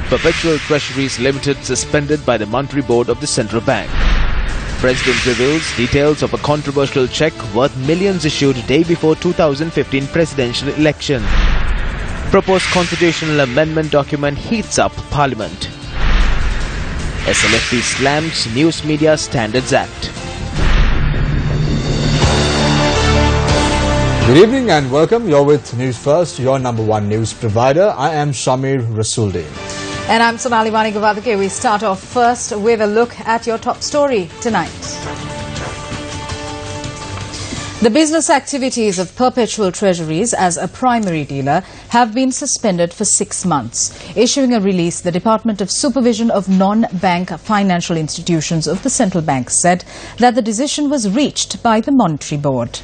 Perpetual Treasuries Limited suspended by the Monetary Board of the Central Bank. President reveals details of a controversial cheque worth millions issued day before 2015 presidential election. Proposed constitutional amendment document heats up Parliament. SMFP slams News Media Standards Act. Good evening and welcome. You're with News First, your number one news provider. I am Shamir Rasuldin. And I'm Sonali Vanigavadake. We start off first with a look at your top story tonight. The business activities of Perpetual Treasuries as a primary dealer have been suspended for 6 months. Issuing a release, the Department of Supervision of Non-Bank Financial Institutions of the Central Bank said that the decision was reached by the Monetary Board.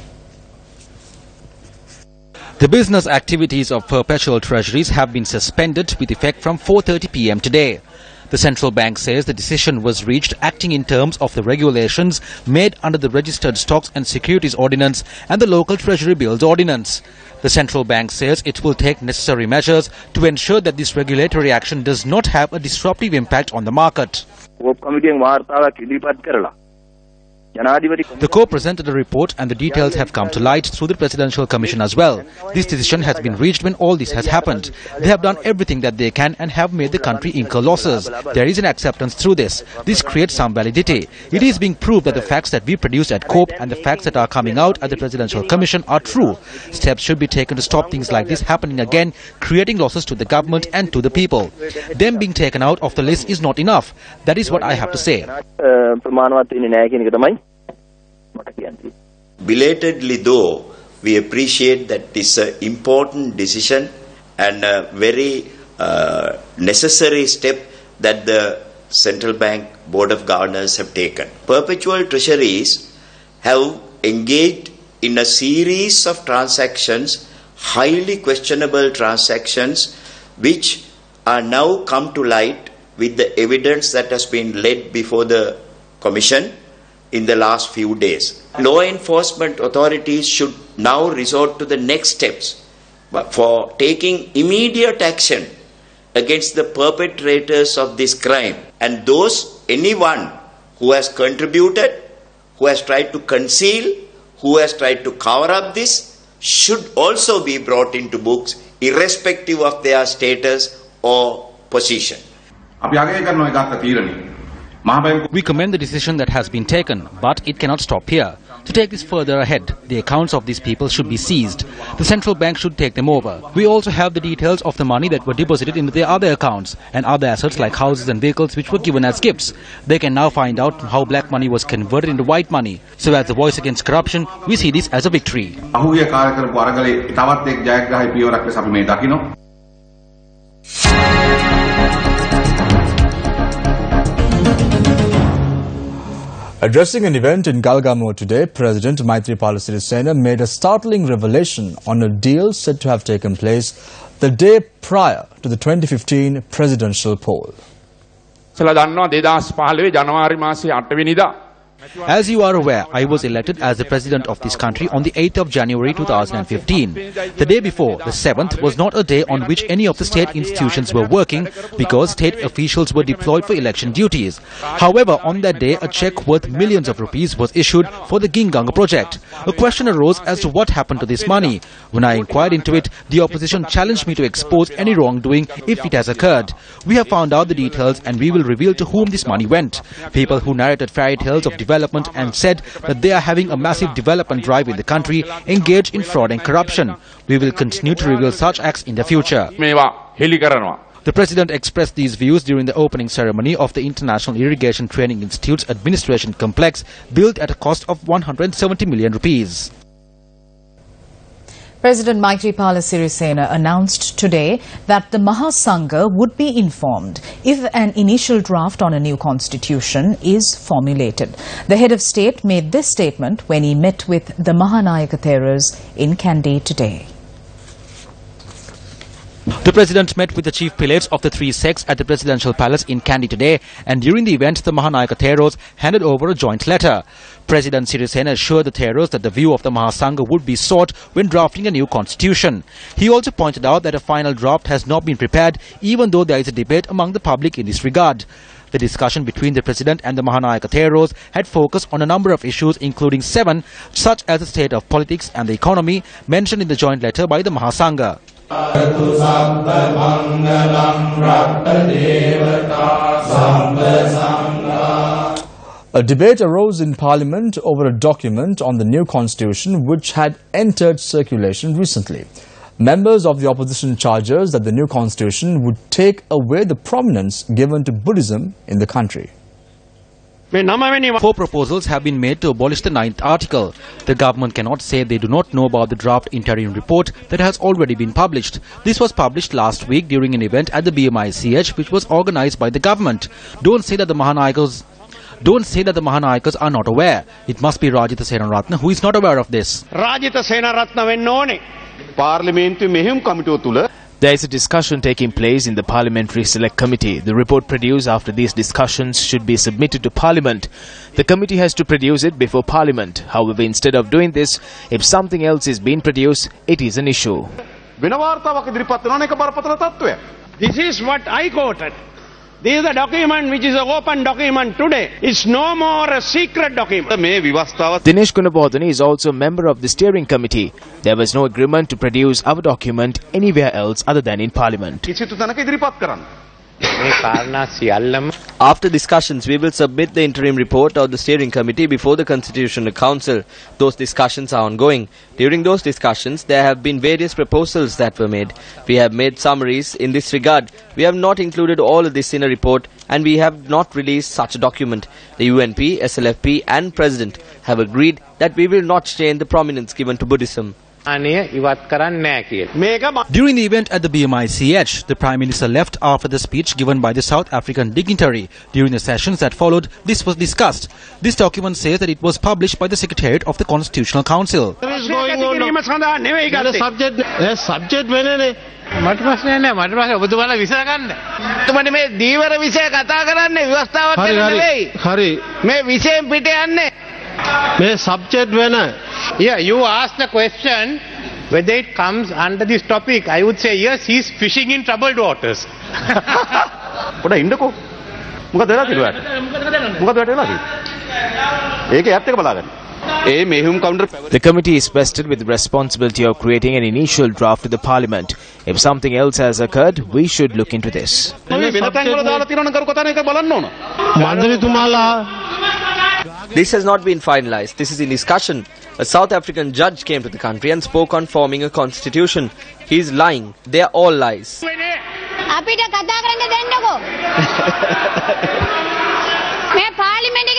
The business activities of Perpetual Treasuries have been suspended with effect from 4:30 p.m. today. The central bank says the decision was reached acting in terms of the regulations made under the Registered Stocks and Securities Ordinance and the Local Treasury Bills Ordinance. The central bank says it will take necessary measures to ensure that this regulatory action does not have a disruptive impact on the market. The Corps presented a report and the details have come to light through the Presidential Commission as well. This decision has been reached when all this has happened. They have done everything that they can and have made the country incur losses. There is an acceptance through this. This creates some validity. It is being proved that the facts that we produced at CORP and the facts that are coming out at the Presidential Commission are true. Steps should be taken to stop things like this happening again, creating losses to the government and to the people. Them being taken out of the list is not enough. That is what I have to say. Belatedly though, we appreciate that this is an important decision and a very necessary step that the Central Bank Board of Governors have taken. Perpetual Treasuries have engaged in a series of transactions, highly questionable transactions, which are now come to light with the evidence that has been laid before the Commission in the last few days. Law enforcement authorities should now resort to the next steps for taking immediate action against the perpetrators of this crime, and anyone who has contributed, who has tried to conceal, who has tried to cover up this, should also be brought into books irrespective of their status or position. We commend the decision that has been taken, but it cannot stop here. To take this further ahead, the accounts of these people should be seized. The central bank should take them over. We also have the details of the money that were deposited into their other accounts and other assets like houses and vehicles which were given as gifts. They can now find out how black money was converted into white money. So as the voice against corruption, we see this as a victory. Addressing an event in Galgaon today, President Maithripala made a startling revelation on a deal said to have taken place the day prior to the 2015 presidential poll. As you are aware, I was elected as the President of this country on the 8th of January 2015. The day before, the 7th, was not a day on which any of the state institutions were working because state officials were deployed for election duties. However, on that day, a cheque worth millions of rupees was issued for the Gingang project. A question arose as to what happened to this money. When I inquired into it, the opposition challenged me to expose any wrongdoing if it has occurred. We have found out the details and we will reveal to whom this money went. People who narrated fairy tales of development and said that they are having a massive development drive in the country engaged in fraud and corruption. We will continue to reveal such acts in the future. The President expressed these views during the opening ceremony of the International Irrigation Training Institute's administration complex built at a cost of 170 million rupees. President Maithripala announced today that the Mahasangha would be informed if an initial draft on a new constitution is formulated. The head of state made this statement when he met with the Mahanayakatheras in Kandy today. The President met with the chief prelates of the three sects at the Presidential Palace in Kandy today, and during the event, the Mahanayaka Theros handed over a joint letter. President Sirisena assured the Theros that the view of the Mahasangha would be sought when drafting a new constitution. He also pointed out that a final draft has not been prepared, even though there is a debate among the public in this regard. The discussion between the President and the Mahanayaka Theros had focused on a number of issues, including 7, such as the state of politics and the economy, mentioned in the joint letter by the Mahasangha. A debate arose in Parliament over a document on the new constitution which had entered circulation recently. Members of the opposition charges that the new constitution would take away the prominence given to Buddhism in the country. 4 proposals have been made to abolish the 9th article. The government cannot say they do not know about the draft interim report that has already been published. This was published last week during an event at the BMICH, which was organized by the government. Don't say that the Mahanayakas are not aware. It must be Rajitha Senaratne who is not aware of this. There is a discussion taking place in the Parliamentary Select Committee. The report produced after these discussions should be submitted to Parliament. The committee has to produce it before Parliament. However, instead of doing this, if something else is being produced, it is an issue. This is what I quoted. This is the document which is an open document today. It's no more a secret document. Dinesh Gunabodhani is also a member of the steering committee. There was no agreement to produce our document anywhere else other than in Parliament. After discussions, we will submit the interim report of the steering committee before the Constitutional Council. Those discussions are ongoing. During those discussions, there have been various proposals that were made. We have made summaries in this regard. We have not included all of this in a report, and we have not released such a document. The UNP, SLFP and President have agreed that we will not change the prominence given to Buddhism. During the event at the BMICH, the Prime Minister left after the speech given by the South African dignitary. During the sessions that followed, this was discussed. This document says that it was published by the Secretariat of the Constitutional Council. Yeah, you asked the question whether it comes under this topic. I would say yes, he is fishing in troubled waters. The committee is vested with the responsibility of creating an initial draft to the Parliament. If something else has occurred, we should look into this. This has not been finalized. This is in discussion. A South African judge came to the country and spoke on forming a constitution. He is lying. They are all lies.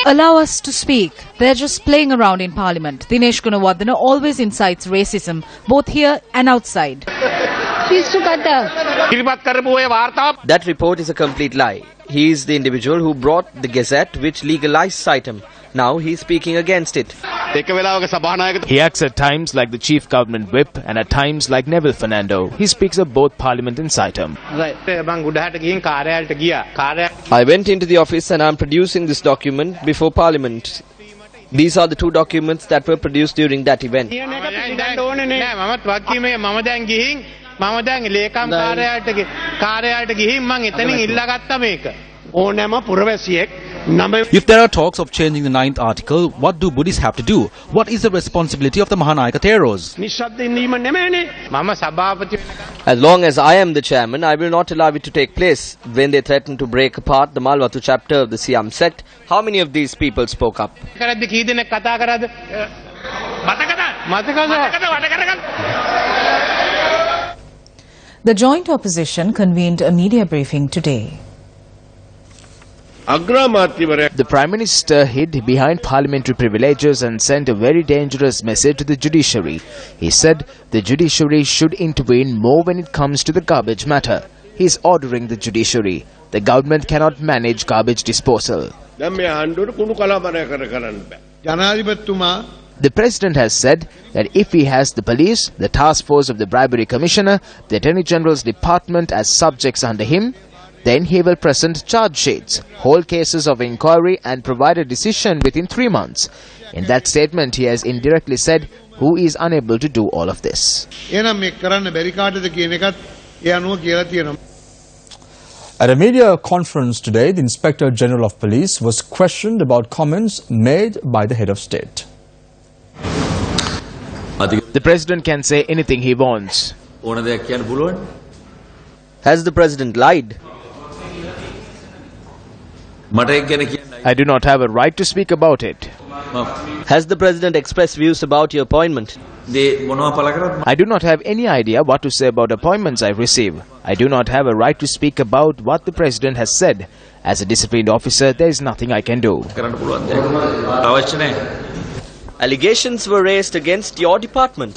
Allow us to speak. They're just playing around in Parliament. Dinesh Gunabodhani always incites racism, both here and outside. That report is a complete lie. He is the individual who brought the Gazette which legalized Saitam. Now he is speaking against it. He acts at times like the chief government whip and at times like Neville Fernando. He speaks of both Parliament and Saitam. I went into the office and I am producing this document before Parliament. These are the 2 documents that were produced during that event. If there are talks of changing the 9th article, what do Buddhists have to do? What is the responsibility of the Mahanayaka Theros? As long as I am the chairman, I will not allow it to take place. When they threatened to break apart the Malwatu chapter of the Siam sect, how many of these people spoke up? The joint opposition convened a media briefing today. The Prime Minister hid behind parliamentary privileges and sent a very dangerous message to the judiciary. He said the judiciary should intervene more when it comes to the garbage matter. He is ordering the judiciary. The government cannot manage garbage disposal. The President has said that if he has the police, the task force of the bribery commissioner, the Attorney General's department as subjects under him, then he will present charge sheets, hold cases of inquiry and provide a decision within 3 months. In that statement, he has indirectly said who is unable to do all of this. At a media conference today, the Inspector General of Police was questioned about comments made by the head of state. The President can say anything he wants. Has the President lied? I do not have a right to speak about it. Has the President expressed views about your appointment? I do not have any idea what to say about appointments I receive. I do not have a right to speak about what the President has said. As a disciplined officer, there is nothing I can do. Allegations were raised against your department.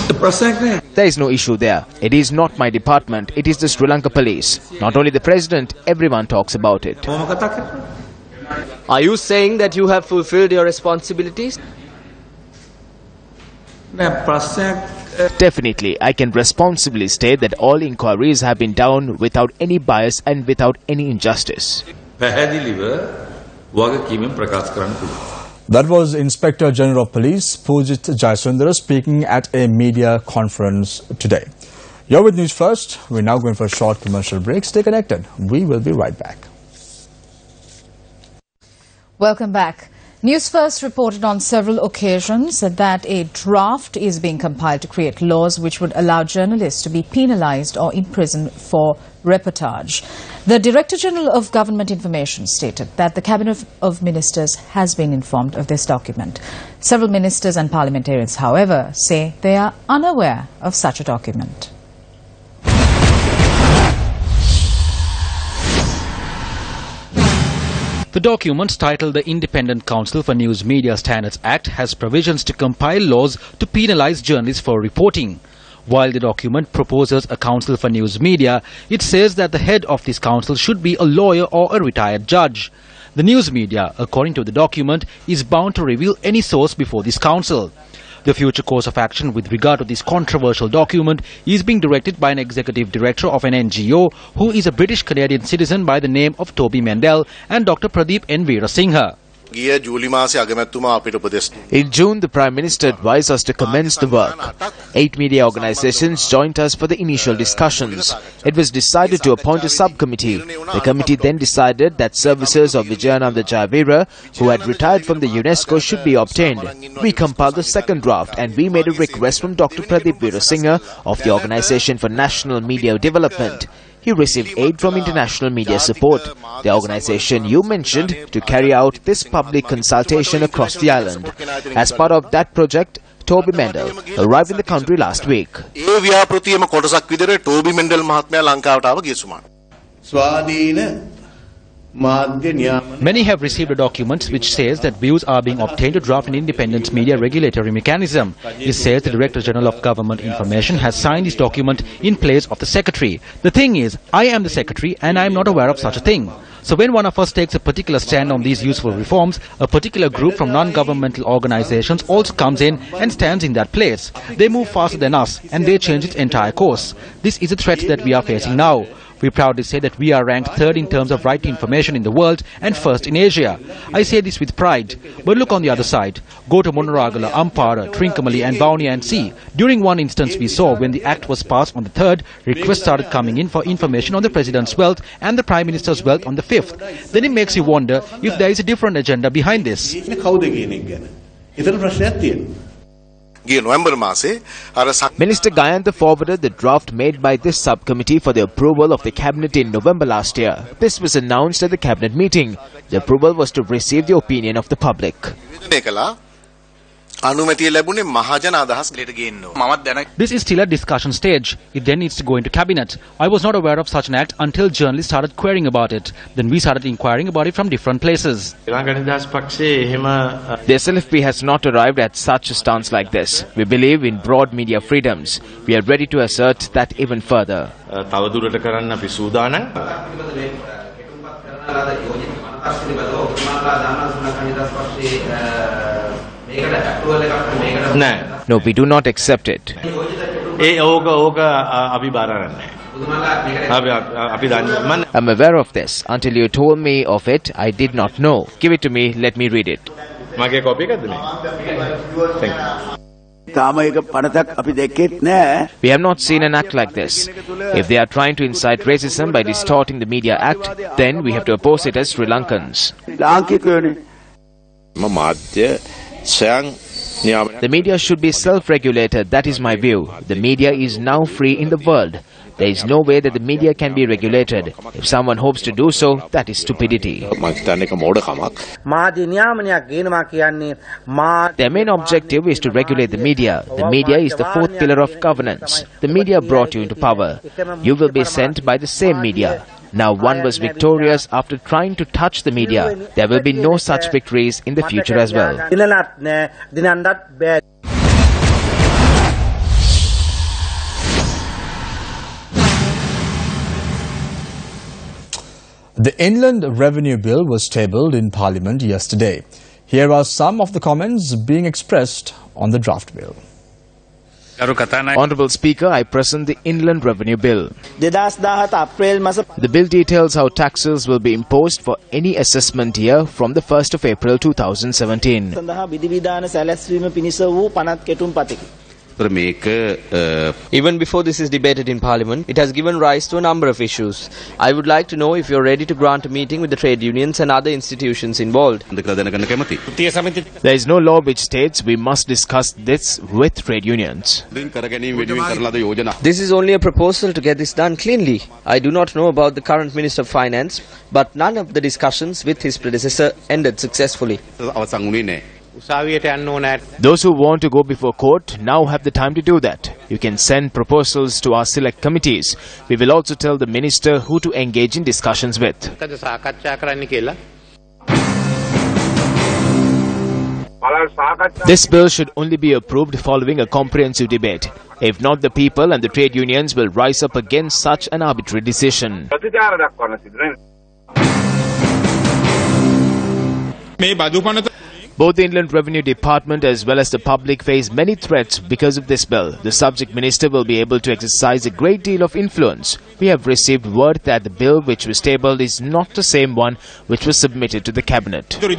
There is no issue there. It is not my department. It is the Sri Lanka police. Not only the President, everyone talks about it. Are you saying that you have fulfilled your responsibilities? Definitely, I can responsibly state that all inquiries have been done without any bias and without any injustice. That was Inspector General of Police Pujit Jayasundara speaking at a media conference today. You're with News First. We're now going for a short commercial break. Stay connected. We will be right back. Welcome back. Newsfirst reported on several occasions that a draft is being compiled to create laws which would allow journalists to be penalized or imprisoned for reportage. The Director General of Government Information stated that the Cabinet of Ministers has been informed of this document. Several ministers and parliamentarians, however, say they are unaware of such a document. The document, titled the Independent Counsel for News Media Standards Act, has provisions to compile laws to penalize journalists for reporting. While the document proposes a council for news media, it says that the head of this council should be a lawyer or a retired judge. The news media, according to the document, is bound to reveal any source before this council. The future course of action with regard to this controversial document is being directed by an executive director of an NGO who is a British-Canadian citizen by the name of Toby Mendel and Dr. Pradeep N. Veerasinghe. In June, the Prime Minister advised us to commence the work. 8 media organizations joined us for the initial discussions. It was decided to appoint a subcommittee. The committee then decided that services of Vijayananda Jayavira, who had retired from the UNESCO, should be obtained. We compiled the second draft and we made a request from Dr. Pradeep Veerasinghe of the Organisation for National Media Development. He received aid from international media support, the organisation you mentioned, to carry out this public consultation across the island. As part of that project, Toby Mendel arrived in the country last week. Many have received a document which says that views are being obtained to draft an independent media regulatory mechanism. It says the Director General of Government Information has signed this document in place of the Secretary. The thing is, I am the Secretary and I am not aware of such a thing. So when one of us takes a particular stand on these useful reforms, a particular group from non-governmental organizations also comes in and stands in that place. They move faster than us and they change its entire course. This is a threat that we are facing now. We proudly say that we are ranked 3rd in terms of right to information in the world and 1st in Asia. I say this with pride. But look on the other side. Go to Monaragala, Ampara, Trincomalee and Vaunia and see. During one instance we saw when the act was passed on the 3rd, requests started coming in for information on the President's wealth and the Prime Minister's wealth on the 5th. Then it makes you wonder if there is a different agenda behind this. Minister Gayantha forwarded the draft made by this subcommittee for the approval of the Cabinet in November last year. This was announced at the Cabinet meeting. The approval was to receive the opinion of the public. This is still at discussion stage. It then needs to go into Cabinet. I was not aware of such an act until journalists started querying about it. Then we started inquiring about it from different places. The SLFP has not arrived at such a stance like this. We believe in broad media freedoms. We are ready to assert that even further. No, we do not accept it. I'm aware of this. Until you told me of it, I did not know. Give it to me, let me read it. Thank you. We have not seen an act like this. If they are trying to incite racism by distorting the Media Act, then we have to oppose it as Sri Lankans. The media should be self-regulated, that is my view. The media is now free in the world. There is no way that the media can be regulated. If someone hopes to do so, that is stupidity. Their main objective is to regulate the media. The media is the fourth pillar of governance. The media brought you into power. You will be sent by the same media. Now one was victorious after trying to touch the media. There will be no such victories in the future as well. The Inland Revenue Bill was tabled in Parliament yesterday. Here are some of the comments being expressed on the draft bill. Honourable Speaker, I present the Inland Revenue Bill. The bill details how taxes will be imposed for any assessment year from the 1st of April 2017. Even before this is debated in Parliament, it has given rise to a number of issues. I would like to know if you are ready to grant a meeting with the trade unions and other institutions involved. There is no law which states we must discuss this with trade unions. This is only a proposal to get this done cleanly. I do not know about the current Minister of Finance, but none of the discussions with his predecessor ended successfully. Those who want to go before court now have the time to do that. You can send proposals to our select committees. We will also tell the minister who to engage in discussions with. This bill should only be approved following a comprehensive debate. If not, the people and the trade unions will rise up against such an arbitrary decision. Both the Inland Revenue Department as well as the public face many threats because of this bill. The subject minister will be able to exercise a great deal of influence. We have received word that the bill which was tabled is not the same one which was submitted to the cabinet. We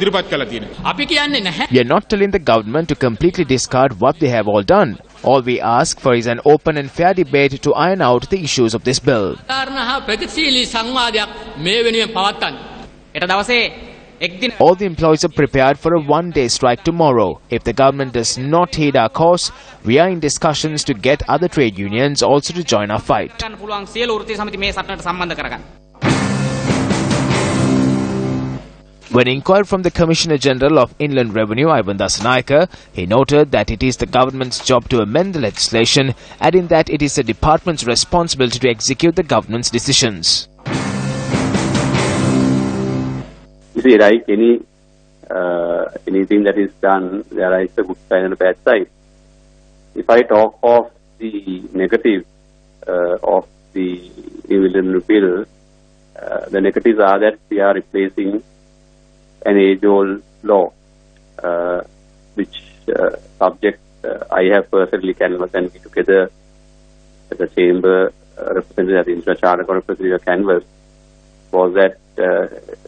are not telling the government to completely discard what they have all done. All we ask for is an open and fair debate to iron out the issues of this bill. All the employees are prepared for a one-day strike tomorrow. If the government does not heed our cause, we are in discussions to get other trade unions also to join our fight. When inquired from the Commissioner General of Inland Revenue, Ivan Dasanayake, he noted that it is the government's job to amend the legislation, adding that it is the department's responsibility to execute the government's decisions. You see, like anything that is done, there is a good side and a bad side. If I talk of the negative of the New Inland Bill, the negatives are that we are replacing an age-old law, which subject I have personally canvassed, and we together as a chamber represented the International Charter represented canvass, was that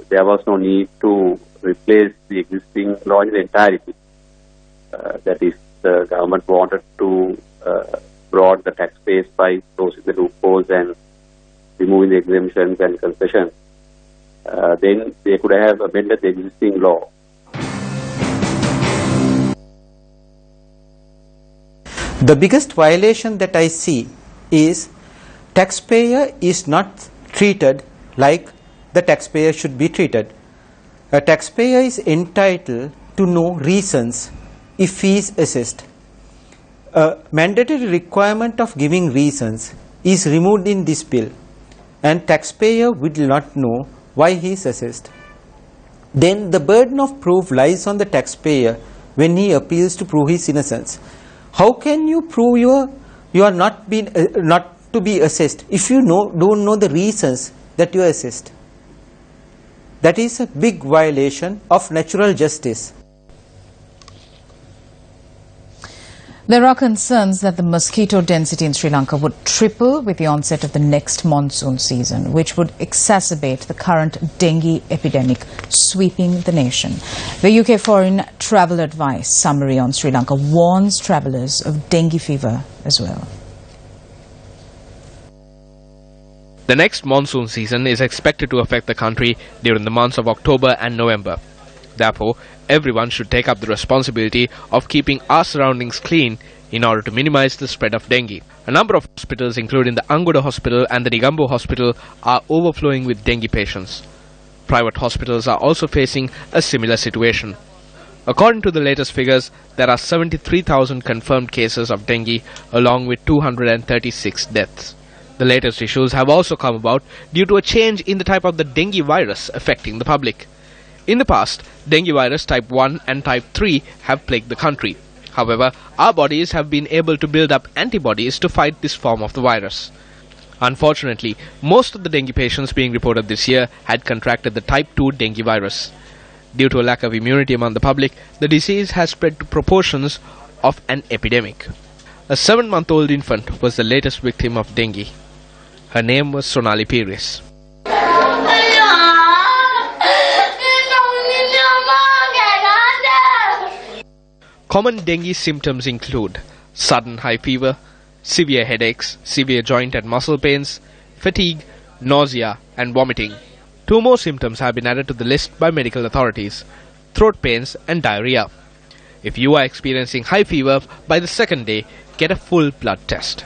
there was no need to replace the existing law in its entirety. That is, the government wanted to broaden the tax base by closing the loopholes and removing the exemptions and concessions. Then they could have amended the existing law. The biggest violation that I see is taxpayer is not treated like the taxpayer should be treated. A taxpayer is entitled to know reasons if he is assessed. A mandatory requirement of giving reasons is removed in this bill, and taxpayer will not know why he is assessed. Then the burden of proof lies on the taxpayer when he appeals to prove his innocence. How can you prove you are not to be assessed if you don't know the reasons that you are assessed? That is a big violation of natural justice. There are concerns that the mosquito density in Sri Lanka would triple with the onset of the next monsoon season, which would exacerbate the current dengue epidemic sweeping the nation. The UK Foreign Travel Advice summary on Sri Lanka warns travellers of dengue fever as well. The next monsoon season is expected to affect the country during the months of October and November. Therefore, everyone should take up the responsibility of keeping our surroundings clean in order to minimize the spread of dengue. A number of hospitals, including the Angoda Hospital and the Negombo Hospital, are overflowing with dengue patients. Private hospitals are also facing a similar situation. According to the latest figures, there are 73,000 confirmed cases of dengue along with 236 deaths. The latest issues have also come about due to a change in the type of the dengue virus affecting the public. In the past, dengue virus type 1 and type 3 have plagued the country. However, our bodies have been able to build up antibodies to fight this form of the virus. Unfortunately, most of the dengue patients being reported this year had contracted the type 2 dengue virus. Due to a lack of immunity among the public, the disease has spread to proportions of an epidemic. A 7-month-old infant was the latest victim of dengue. Her name was Sonali Pires. Common dengue symptoms include sudden high fever, severe headaches, severe joint and muscle pains, fatigue, nausea and vomiting. 2 more symptoms have been added to the list by medical authorities: throat pains and diarrhea. If you are experiencing high fever, by the 2nd day, get a full blood test.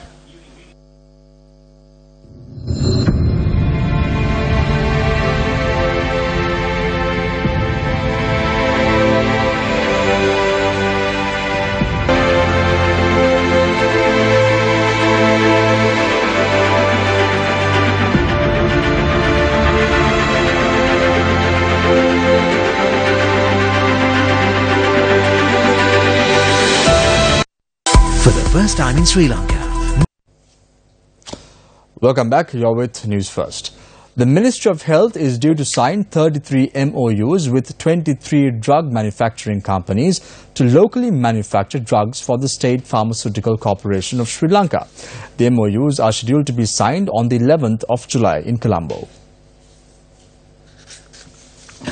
For the first time in Sri Lanka. Welcome back. You're with News First. The Ministry of Health is due to sign 33 MOUs with 23 drug manufacturing companies to locally manufacture drugs for the State Pharmaceutical Corporation of Sri Lanka. The MOUs are scheduled to be signed on the 11th of July in Colombo.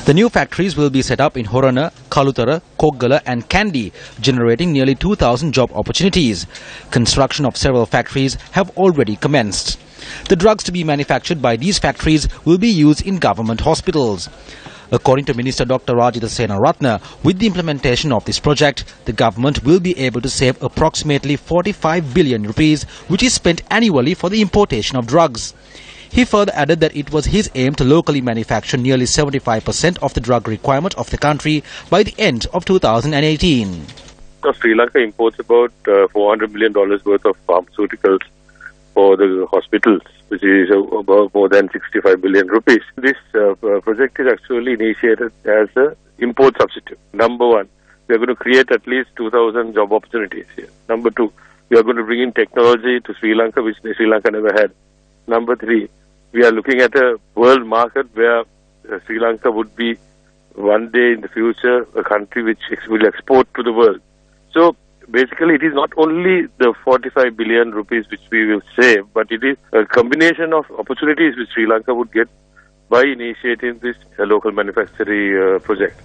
The new factories will be set up in Horana, Kalutara, Koggala and Kandy, generating nearly 2,000 job opportunities. Construction of several factories have already commenced. The drugs to be manufactured by these factories will be used in government hospitals. According to Minister Dr. Rajitha Senaratne, with the implementation of this project, the government will be able to save approximately 45 billion rupees, which is spent annually for the importation of drugs. He further added that it was his aim to locally manufacture nearly 75% of the drug requirement of the country by the end of 2018. So Sri Lanka imports about $400 million worth of pharmaceuticals for the hospitals, which is about more than 65 billion rupees. This project is actually initiated as an import substitute. Number one, we are going to create at least 2,000 job opportunities here. Number two, we are going to bring in technology to Sri Lanka, which Sri Lanka never had. Number three, we are looking at a world market where Sri Lanka would be one day in the future a country which will export to the world. So basically it is not only the 45 billion rupees which we will save, but it is a combination of opportunities which Sri Lanka would get by initiating this local manufacturing project.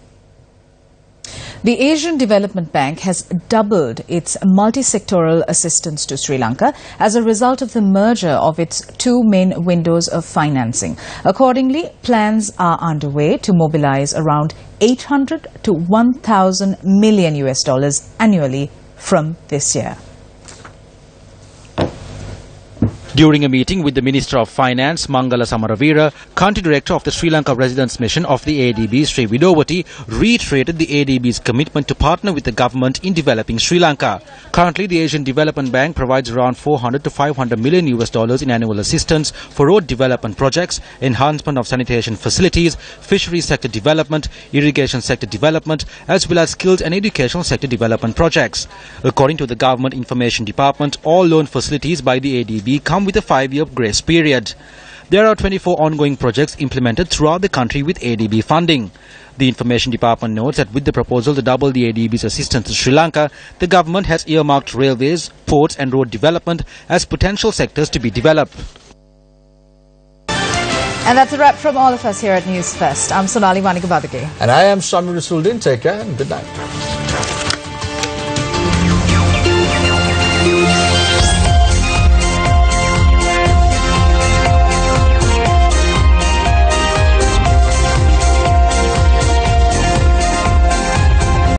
The Asian Development Bank has doubled its multi-sectoral assistance to Sri Lanka as a result of the merger of its 2 main windows of financing. Accordingly, plans are underway to mobilize around 800 to 1,000 million US dollars annually from this year. During a meeting with the Minister of Finance, Mangala Samaravira, Country Director of the Sri Lanka Residence Mission of the ADB, Sri Widowati, reiterated the ADB's commitment to partner with the government in developing Sri Lanka. Currently, the Asian Development Bank provides around 400 to 500 million US dollars in annual assistance for road development projects, enhancement of sanitation facilities, fisheries sector development, irrigation sector development, as well as skills and educational sector development projects. According to the Government Information Department, all loan facilities by the ADB come with a 5-year grace period. There are 24 ongoing projects implemented throughout the country with ADB funding. The Information Department notes that with the proposal to double the ADB's assistance to Sri Lanka, the government has earmarked railways, ports and road development as potential sectors to be developed. And that's a wrap from all of us here at News First. I'm Sonali Manikabadage. And I am Shamir Rasuldin. Take care and good night.